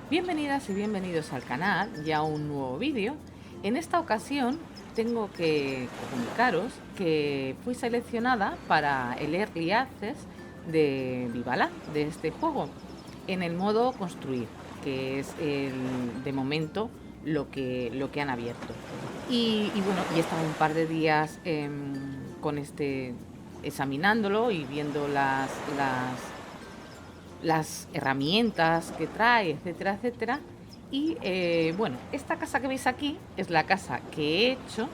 Bienvenidas y bienvenidos al canal y a un nuevo vídeo. En esta ocasión tengo que comunicaros que fui seleccionada para el Early Access de Vivala, de este juego, en el modo construir, que es de momento lo que han abierto. Bueno, y he estado un par de días con examinándolo y viendo las herramientas que trae, etcétera, etcétera. Bueno, esta casa que veis aquí es la casa que he hecho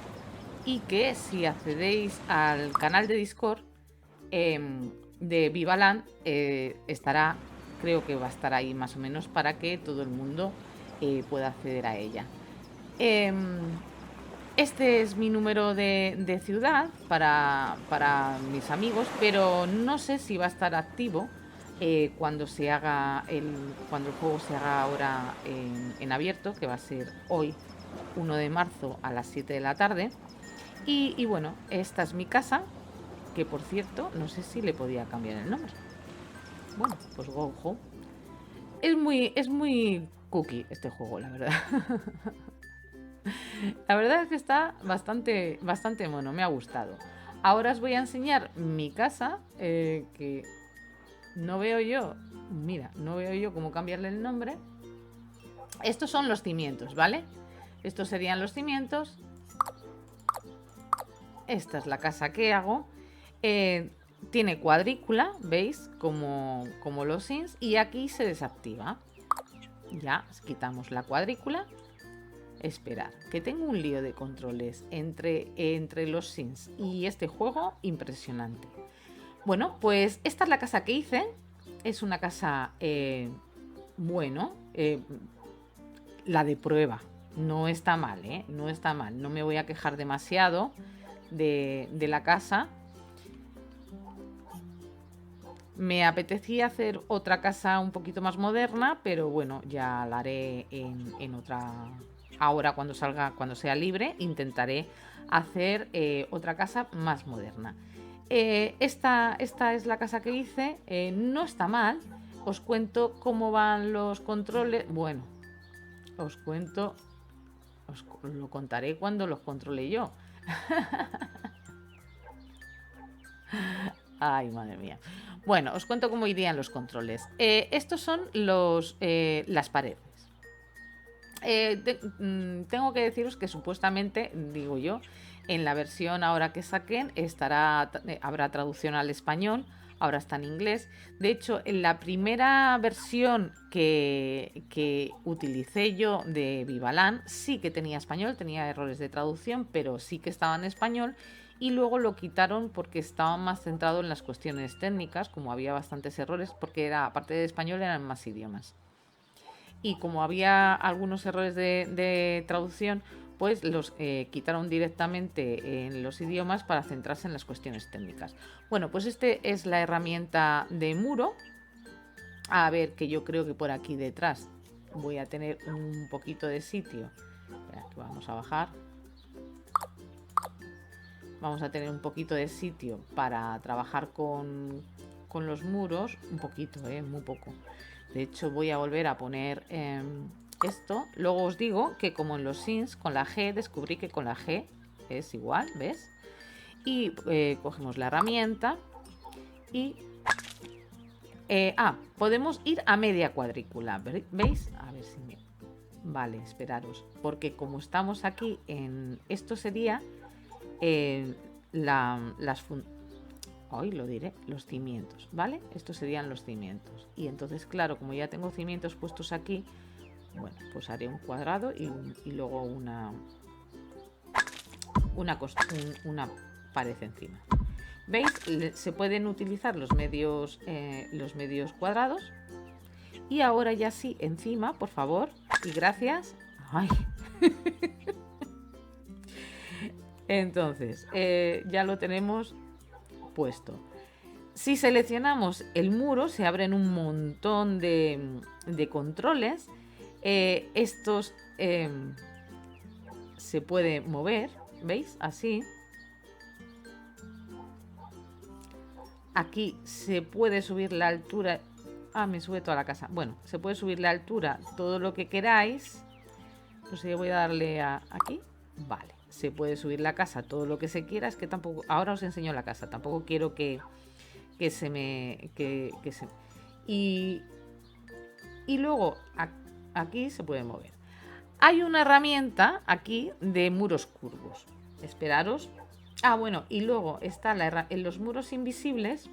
y que si accedéis al canal de Discord de Vivaland, estará, creo que va a estar ahí más o menos para que todo el mundo pueda acceder a ella. Em, este es mi número de ciudad para mis amigos, pero no sé si va a estar activo cuando el juego se haga ahora en abierto, que va a ser hoy, 1 de marzo a las 7 de la tarde. Bueno, esta es mi casa, que por cierto, no sé si le podía cambiar el nombre. Bueno, pues Go Home. Es muy cookie este juego, la verdad. La verdad es que está bastante mono, me ha gustado. Ahora os voy a enseñar mi casa, que no veo yo, mira, no veo yo cómo cambiarle el nombre. Estos son los cimientos, ¿vale? Estos serían los cimientos. Esta es la casa que hago. Tiene cuadrícula, ¿veis? Como los Sims. Y aquí se desactiva. Ya, quitamos la cuadrícula. Esperar, que tengo un lío de controles entre los Sims y este juego impresionante. Bueno, pues esta es la casa que hice. Es una casa, bueno, la de prueba. No está mal, ¿eh? No está mal. No me voy a quejar demasiado de la casa. Me apetecía hacer otra casa un poquito más moderna, pero bueno, ya la haré en otra. Ahora cuando sea libre, intentaré hacer otra casa más moderna. Esta es la casa que hice. No está mal. Os cuento cómo van los controles. Bueno, os lo contaré cuando los controle yo. Ay, madre mía. Bueno, os cuento cómo irían los controles. Estos son las paredes. Tengo que deciros que supuestamente, digo yo, en la versión ahora que saquen habrá traducción al español, ahora está en inglés. De hecho, en la primera versión que utilicé yo de Vivaland sí que tenía español, tenía errores de traducción, pero sí que estaba en español. Y luego lo quitaron porque estaba más centrado en las cuestiones técnicas, como había bastantes errores, porque aparte de español eran más idiomas. Y como había algunos errores de traducción, pues los quitaron directamente en los idiomas para centrarse en las cuestiones técnicas. Bueno, pues este es la herramienta de muro. A ver, que yo creo que por aquí detrás voy a tener un poquito de sitio. Espera, que vamos a bajar. Vamos a tener un poquito de sitio para trabajar con los muros. Un poquito, muy poco. De hecho, voy a volver a poner esto. Luego os digo que como en los Sims, con la G, descubrí que con la G es igual, ¿ves? Y cogemos la herramienta y... podemos ir a media cuadrícula, ¿veis? A ver si me... Vale, esperaros. Porque como estamos aquí en... Esto sería hoy lo diré, los cimientos, ¿vale? Estos serían los cimientos. Y entonces, claro, como ya tengo cimientos puestos aquí, bueno, pues haré un cuadrado y luego una pared encima. ¿Veis? Se pueden utilizar los medios cuadrados. Y ahora ya sí, encima, por favor, y gracias. ¡Ay! Entonces, ya lo tenemos puesto. Si seleccionamos el muro, se abren un montón de controles. Estos se puede mover, ¿veis? Así. Aquí se puede subir la altura Ah, me sube toda la casa. Bueno, se puede subir la altura, todo lo que queráis. No sé, voy a darle aquí. Vale, se puede subir la casa todo lo que se quiera. Es que tampoco... Ahora os enseño la casa. Tampoco quiero que se me... Que se... Y luego aquí se puede mover. Hay una herramienta aquí de muros curvos. Esperaros. Ah, bueno, y luego está en los muros invisibles,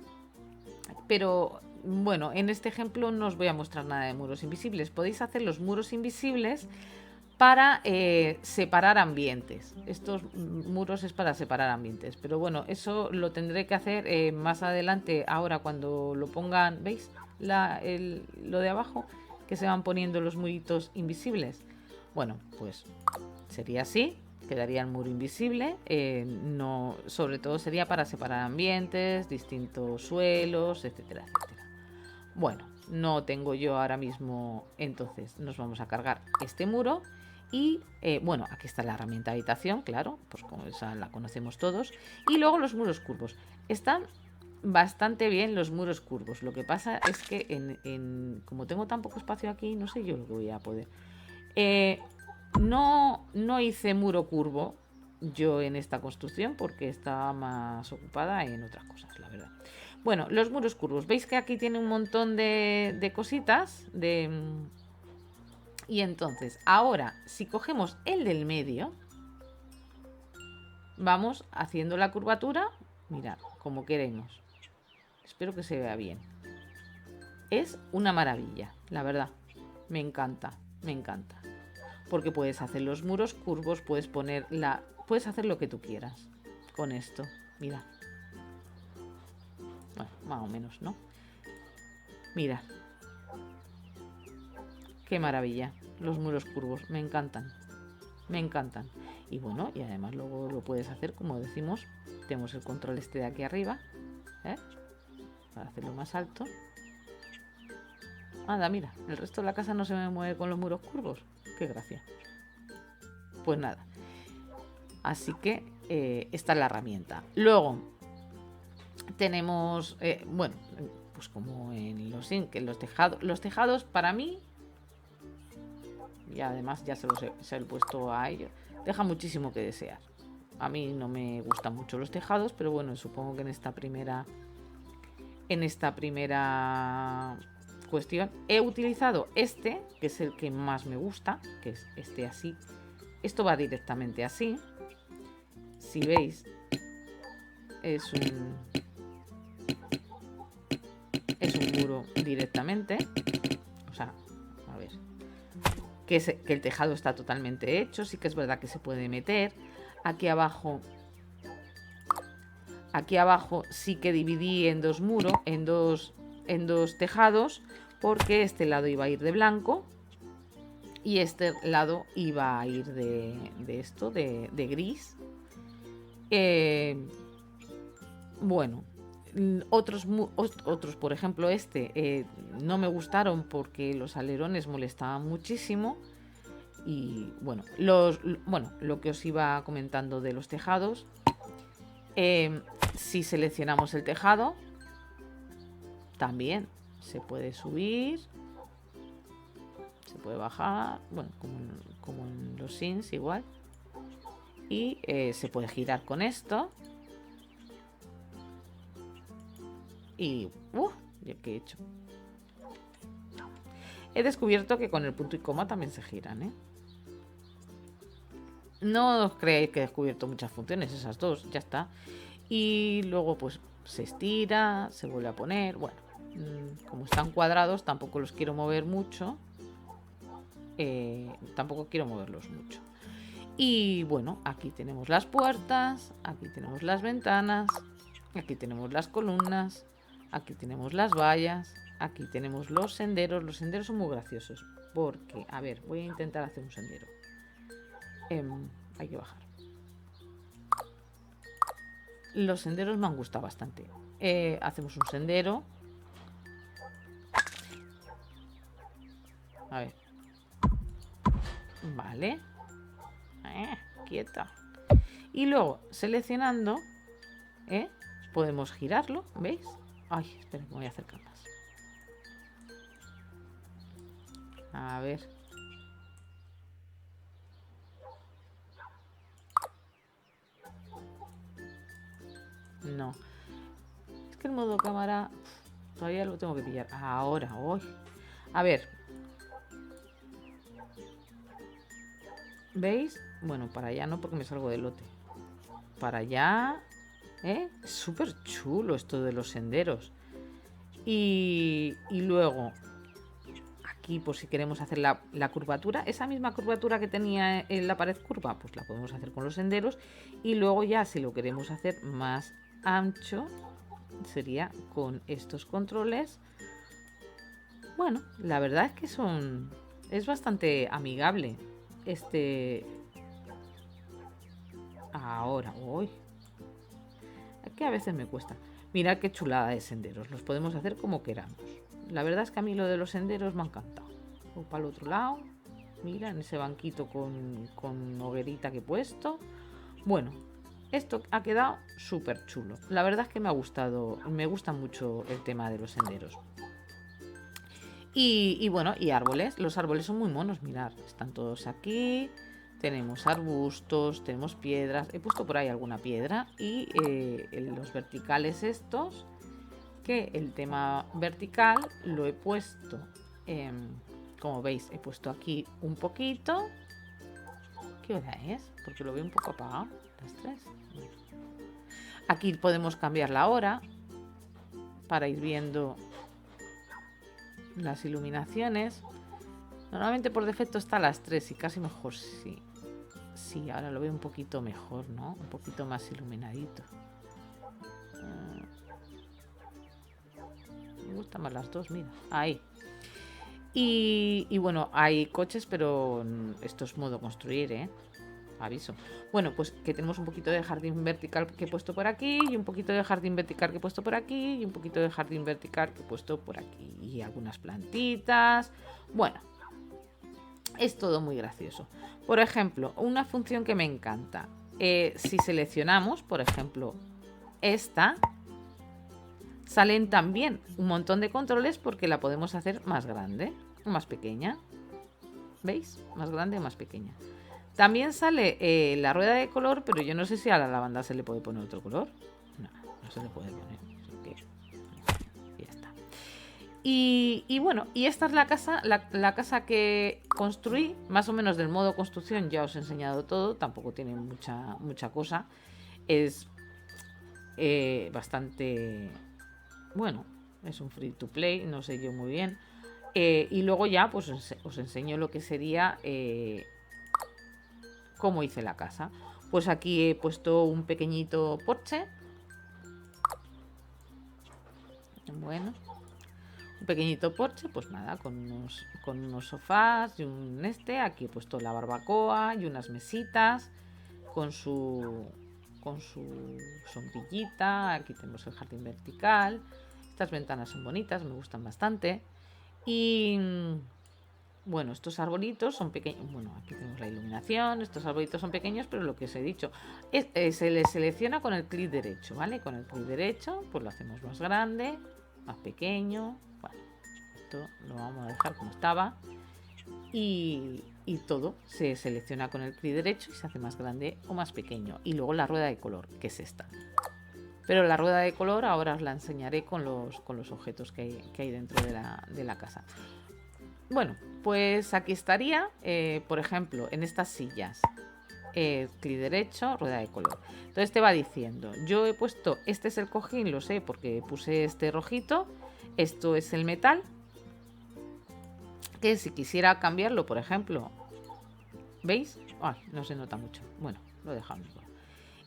pero bueno, en este ejemplo no os voy a mostrar nada de muros invisibles. Podéis hacer los muros invisibles para separar ambientes. Estos muros es para separar ambientes, pero bueno, eso lo tendré que hacer más adelante. Ahora cuando lo pongan, ¿veis? Lo de abajo, que se van poniendo los muritos invisibles. Bueno, pues sería así, quedaría el muro invisible. No, sobre todo sería para separar ambientes, distintos suelos, etcétera, etcétera. Bueno, no tengo yo ahora mismo, entonces nos vamos a cargar este muro. Y bueno, aquí está la herramienta habitación, claro, pues como esa la conocemos todos. Y luego los muros curvos. Están bastante bien los muros curvos. Lo que pasa es que como tengo tan poco espacio aquí, no sé yo lo que voy a poder. No hice muro curvo yo en esta construcción porque estaba más ocupada en otras cosas, la verdad. Bueno, los muros curvos. ¿Veis que aquí tiene un montón de cositas? Y entonces, ahora, si cogemos el del medio, vamos haciendo la curvatura. Mirad, como queremos. Espero que se vea bien. Es una maravilla, la verdad. Me encanta, me encanta. Porque puedes hacer los muros curvos, puedes hacer lo que tú quieras con esto. Mira. Bueno, más o menos, ¿no? Mira. Qué maravilla. Los muros curvos. Me encantan. Me encantan. Y bueno, y además luego lo puedes hacer, como decimos. Tenemos el control este de aquí arriba. Para hacerlo más alto. Anda, mira. El resto de la casa no se me mueve con los muros curvos. Qué gracia. Pues nada. Así que esta es la herramienta. Luego tenemos, bueno, pues como en los tejados. Los tejados para mí, y además ya se lo he puesto a ellos, deja muchísimo que desear. A mí no me gustan mucho los tejados, pero bueno, supongo que en esta primera cuestión he utilizado este, que es el que más me gusta, que es este así. Esto va directamente así. Si veis, es un muro directamente. O sea, a ver, que el tejado está totalmente hecho. Sí que es verdad que se puede meter. Aquí abajo sí que dividí en dos muros, en dos tejados, porque este lado iba a ir de blanco y este lado iba a ir de gris. Bueno, otros, por ejemplo, no me gustaron porque los alerones molestaban muchísimo. Y bueno, lo que os iba comentando de los tejados, si seleccionamos el tejado, también se puede subir, se puede bajar, bueno, como en los Sims igual. Y se puede girar con esto. Y ¿qué he hecho? He descubierto que con el punto y coma también se giran, ¿eh? No os creáis que he descubierto muchas funciones, esas dos, ya está. Y luego pues se estira, se vuelve a poner. Bueno, como están cuadrados, tampoco los quiero mover mucho. Tampoco quiero moverlos mucho. Y bueno, aquí tenemos las puertas, aquí tenemos las ventanas, aquí tenemos las columnas, aquí tenemos las vallas, aquí tenemos los senderos. Los senderos son muy graciosos porque, a ver, voy a intentar hacer un sendero. Hay que bajar. Los senderos me han gustado bastante. Hacemos un sendero. A ver. Vale. Quieta. Y luego, seleccionando, podemos girarlo, ¿veis? Ay, espera, me voy a acercar más. A ver. No. Es que el modo cámara todavía lo tengo que pillar. Ahora, hoy. A ver. ¿Veis? Bueno, para allá no porque me salgo del lote. Para allá. ¿Eh? Es súper chulo esto de los senderos. Y luego, aquí por si queremos hacer la curvatura, esa misma curvatura que tenía en la pared curva, pues la podemos hacer con los senderos. Y luego ya si lo queremos hacer más ancho, sería con estos controles. Bueno, la verdad es que es bastante amigable. Ahora, hoy. Aquí a veces me cuesta. Mirad qué chulada de senderos. Los podemos hacer como queramos. La verdad es que a mí lo de los senderos me ha encantado. O para el otro lado. Mira, en ese banquito con hoguerita que he puesto. Bueno, esto ha quedado súper chulo. La verdad es que me ha gustado. Me gusta mucho el tema de los senderos. Y bueno, y árboles. Los árboles son muy monos, mirad. Están todos aquí. Tenemos arbustos, tenemos piedras. He puesto por ahí alguna piedra. Y los verticales estos, que el tema vertical lo he puesto, como veis, he puesto aquí un poquito. ¿Qué hora es? Porque lo veo un poco apagado. Las 3. Aquí podemos cambiar la hora para ir viendo las iluminaciones. Normalmente por defecto está a las 3 y casi mejor sí. Sí, ahora lo veo un poquito mejor, ¿no? Un poquito más iluminadito. Me gustan más las dos, mira. Ahí. Y bueno, hay coches, pero esto es modo construir, ¿eh? Aviso. Bueno, pues que tenemos un poquito de jardín vertical que he puesto por aquí, y un poquito de jardín vertical que he puesto por aquí, y un poquito de jardín vertical que he puesto por aquí. Y algunas plantitas. Bueno, es todo muy gracioso. Por ejemplo, una función que me encanta. Si seleccionamos, por ejemplo, esta, salen también un montón de controles porque la podemos hacer más grande o más pequeña. ¿Veis? Más grande o más pequeña. También sale la rueda de color, pero yo no sé si a la lavanda se le puede poner otro color. No, no se le puede poner. Ya está. Y bueno, y esta es la casa, la casa que construí, más o menos del modo construcción. Ya os he enseñado todo, tampoco tiene mucha cosa. Es bastante, bueno, es un free to play, no sé yo muy bien. Y luego ya pues os enseño lo que sería cómo hice la casa. Pues aquí he puesto un pequeñito porche. Bueno, un pequeñito porche, pues nada, con unos sofás y un aquí he puesto la barbacoa y unas mesitas con su sombrillita. Aquí tenemos el jardín vertical. Estas ventanas son bonitas, me gustan bastante. Y bueno, estos arbolitos son pequeños. Bueno, aquí tenemos la iluminación. Estos arbolitos son pequeños, pero lo que os he dicho se les selecciona con el clic derecho, ¿vale? Con el clic derecho, pues lo hacemos más grande, más pequeño. Bueno, esto lo vamos a dejar como estaba. Y todo se selecciona con el clic derecho y se hace más grande o más pequeño. Y luego la rueda de color, que es esta. Pero la rueda de color ahora os la enseñaré con los objetos que hay dentro de la casa. Bueno, pues aquí estaría, por ejemplo, en estas sillas, clic derecho, rueda de color. Entonces te va diciendo, yo he puesto, este es el cojín, lo sé porque puse este rojito, esto es el metal, que si quisiera cambiarlo, por ejemplo, ¿veis? Ay, no se nota mucho. Bueno, lo dejamos.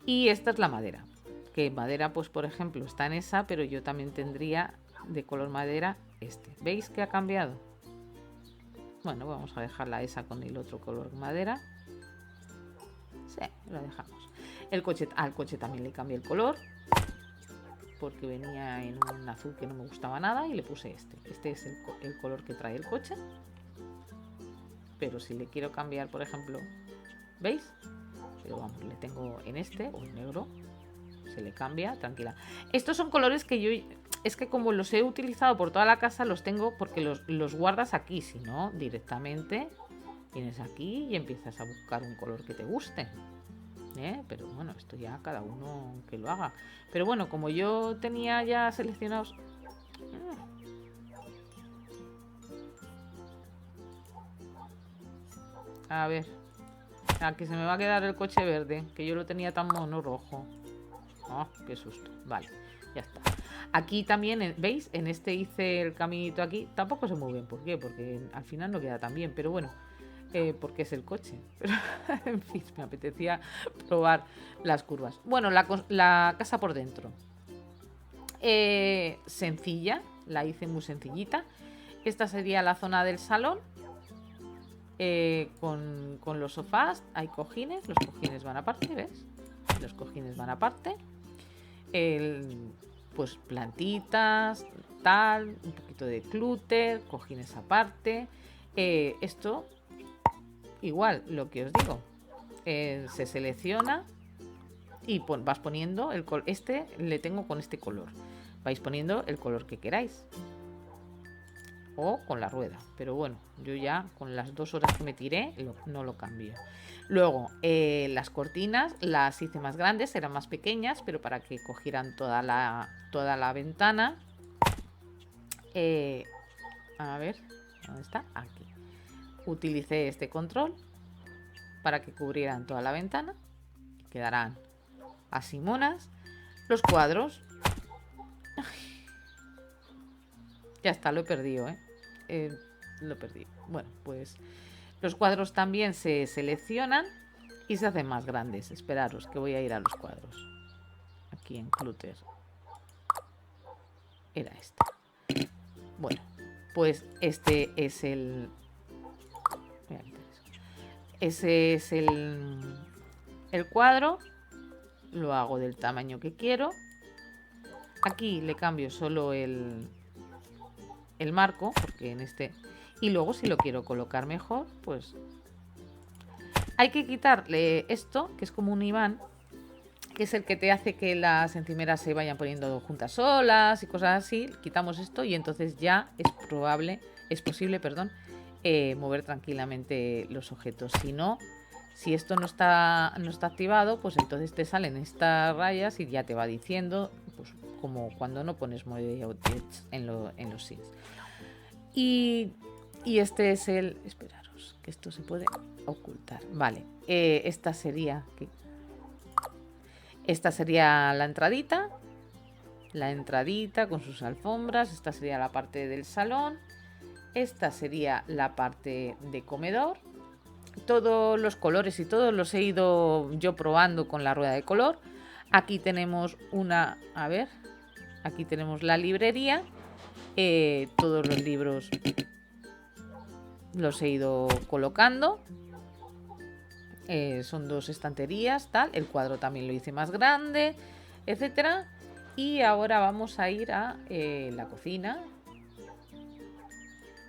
Y esta es la madera, que madera, pues por ejemplo, está en esa, pero yo también tendría de color madera este. ¿Veis que ha cambiado? Bueno, vamos a dejarla esa con el otro color madera. Sí, lo dejamos. El coche, al coche también le cambié el color, porque venía en un azul que no me gustaba nada y le puse este. Este es el color que trae el coche. Pero si le quiero cambiar, por ejemplo, ¿veis? Pero vamos, le tengo en este o en negro. se le cambia, tranquila. Estos son colores que yo, es que como los he utilizado por toda la casa, los tengo porque los guardas aquí, si no, directamente vienes aquí y empiezas a buscar un color que te guste. Pero bueno, esto ya cada uno que lo haga. Pero bueno, como yo tenía ya seleccionados... A ver, que se me va a quedar el coche verde, que yo lo tenía tan mono rojo. Oh, qué susto. Vale, ya está. Aquí también, ¿veis? En este hice el caminito aquí. Tampoco sé muy bien por qué, porque al final no queda tan bien, pero bueno, porque es el coche. Pero, en fin, me apetecía probar las curvas. Bueno, la casa por dentro. Sencilla, la hice muy sencillita. Esta sería la zona del salón. Con los sofás hay cojines, los cojines van aparte, ¿ves? Los cojines van aparte. Pues plantitas, tal, un poquito de clúter, cojines aparte. Esto, igual, lo que os digo, se selecciona y vas poniendo el color. Este le tengo con este color. Vais poniendo el color que queráis. O con la rueda, pero bueno, yo ya con las 2 horas que me tiré no lo cambio. Luego las cortinas las hice más grandes, eran más pequeñas, pero para que cogieran toda la ventana. A ver, ¿dónde está? Aquí. Utilicé este control para que cubrieran toda la ventana. Quedarán así monas. Los cuadros. Ya está, lo he perdido, lo perdí. Bueno, pues los cuadros también se seleccionan y se hacen más grandes. Esperaros, que voy a ir a los cuadros. Aquí en Clutter. Era este. Bueno, pues este es el... Voy a quitar eso. Ese es el cuadro. Lo hago del tamaño que quiero. Aquí le cambio solo el marco, porque en este... Y luego si lo quiero colocar mejor, pues hay que quitarle esto, que es como un imán, que es el que te hace que las encimeras se vayan poniendo juntas solas y cosas así. Quitamos esto y entonces ya es posible, mover tranquilamente los objetos. Si no, si esto no está activado, pues entonces te salen estas rayas y ya te va diciendo, pues como cuando no pones Move Objects en los sims. Y este es el... Esperaros, que esto se puede ocultar. Vale, esta sería la entradita. La entradita con sus alfombras. Esta sería la parte del salón. Esta sería la parte de comedor. Todos los colores y todos los he ido yo probando con la rueda de color. Aquí tenemos una... A ver, aquí tenemos la librería. Todos los libros los he ido colocando. Son 2 estanterías, tal. El cuadro también lo hice más grande, etcétera. Y ahora vamos a ir a la cocina.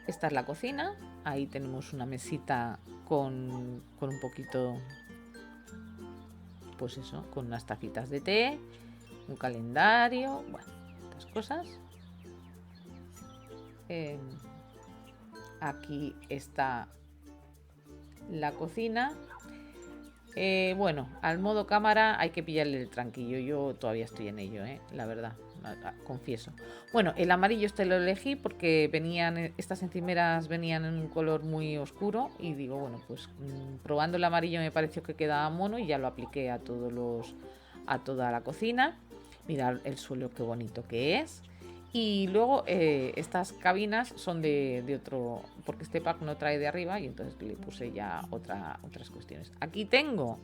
Esta es la cocina. Ahí tenemos una mesita con un poquito, pues eso, con unas tacitas de té, un calendario, bueno, estas cosas. Aquí está la cocina. Bueno, al modo cámara hay que pillarle el tranquillo. Yo todavía estoy en ello, la verdad, confieso. Bueno, el amarillo este lo elegí porque estas encimeras venían en un color muy oscuro y digo, bueno, pues probando el amarillo me pareció que quedaba mono y ya lo apliqué a toda la cocina. Mirad el suelo qué bonito que es. Y luego estas cabinas son de otro, porque este pack no trae de arriba y entonces le puse ya otras cuestiones. Aquí tengo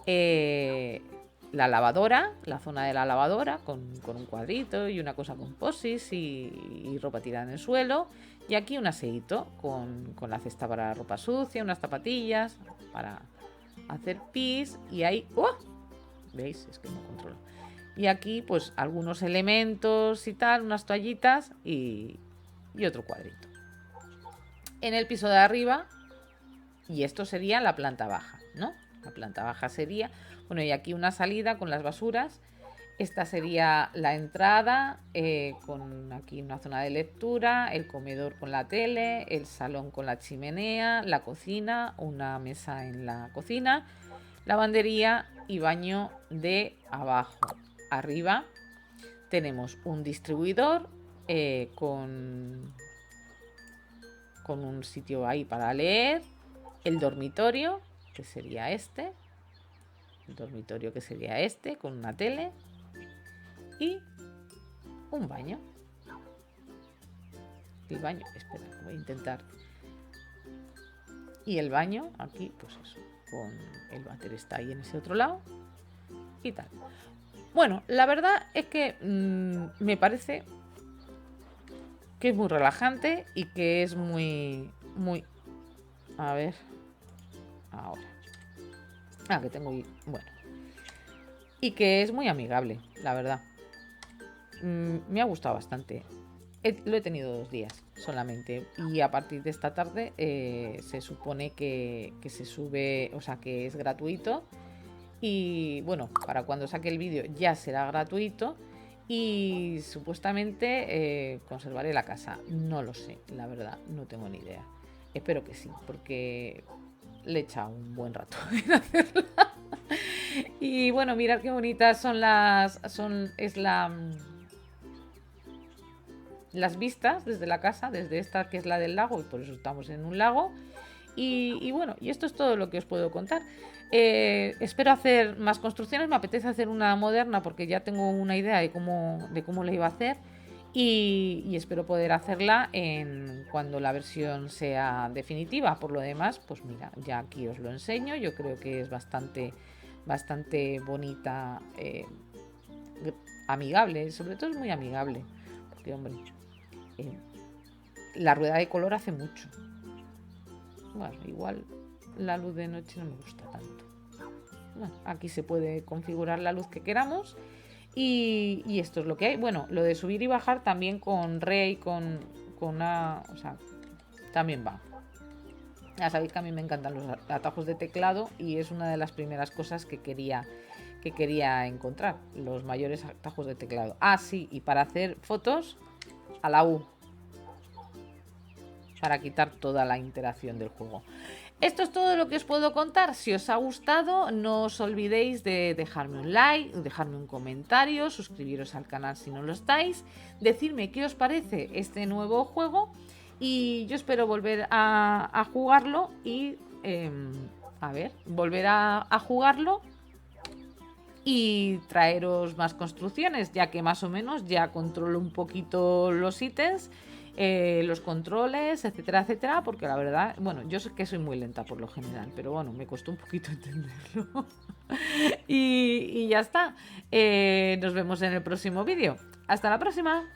la lavadora, la zona de la lavadora con un cuadrito y una cosa con posis y ropa tirada en el suelo. Y aquí un aseíto con la cesta para ropa sucia, unas zapatillas para hacer pis y ahí... ¡Oh! ¿Veis? Es que no controlo. Y aquí pues algunos elementos y tal, unas toallitas y otro cuadrito. En el piso de arriba, y esto sería la planta baja, ¿no? La planta baja sería, bueno, y aquí una salida con las basuras Esta sería la entrada, con aquí una zona de lectura, el comedor con la tele, el salón con la chimenea, la cocina, una mesa en la cocina, lavandería y baño de abajo. Arriba tenemos un distribuidor con un sitio ahí para leer, el dormitorio, que sería este, con una tele y un baño. El baño, espera, voy a intentar. Y el baño aquí, pues eso, con el váter está ahí en ese otro lado y tal. Bueno, la verdad es que me parece que es muy relajante y que es muy... A ver, ahora. Que tengo... Bueno. Y que es muy amigable, la verdad. Me ha gustado bastante. Lo he tenido 2 días solamente. Y a partir de esta tarde se supone que se sube, o sea, que es gratuito. Y bueno, para cuando saque el vídeo ya será gratuito. Y supuestamente conservaré la casa. No lo sé, la verdad, no tengo ni idea. Espero que sí, porque le he echado un buen rato en hacerla. Y bueno, mirad qué bonitas son las vistas desde la casa, desde esta que es la del lago, y por eso estamos en un lago. Y bueno, y esto es todo lo que os puedo contar. Espero hacer más construcciones. Me apetece hacer una moderna porque ya tengo una idea de cómo la iba a hacer. Y espero poder hacerla cuando la versión sea definitiva. Por lo demás, pues mira, ya aquí os lo enseño. Yo creo que es bastante bonita, amigable. Sobre todo es muy amigable. Porque, hombre, la rueda de color hace mucho. Bueno, igual la luz de noche no me gusta tanto. Bueno, aquí se puede configurar la luz que queramos. Y esto es lo que hay. Bueno, lo de subir y bajar también con Rey, con una... O sea, también va. Ya sabéis que a mí me encantan los atajos de teclado y es una de las primeras cosas que quería encontrar. Los mayores atajos de teclado. Sí, y para hacer fotos a la U. Para quitar toda la interacción del juego. Esto es todo lo que os puedo contar. Si os ha gustado, no os olvidéis de dejarme un like, dejarme un comentario, suscribiros al canal si no lo estáis, decirme qué os parece este nuevo juego y yo espero volver a jugarlo y volver a jugarlo y traeros más construcciones, ya que más o menos ya controlo un poquito los ítems, los controles, etcétera, etcétera, porque la verdad, bueno, yo sé que soy muy lenta por lo general, pero bueno, me costó un poquito entenderlo. y ya está. Nos vemos en el próximo vídeo. Hasta la próxima.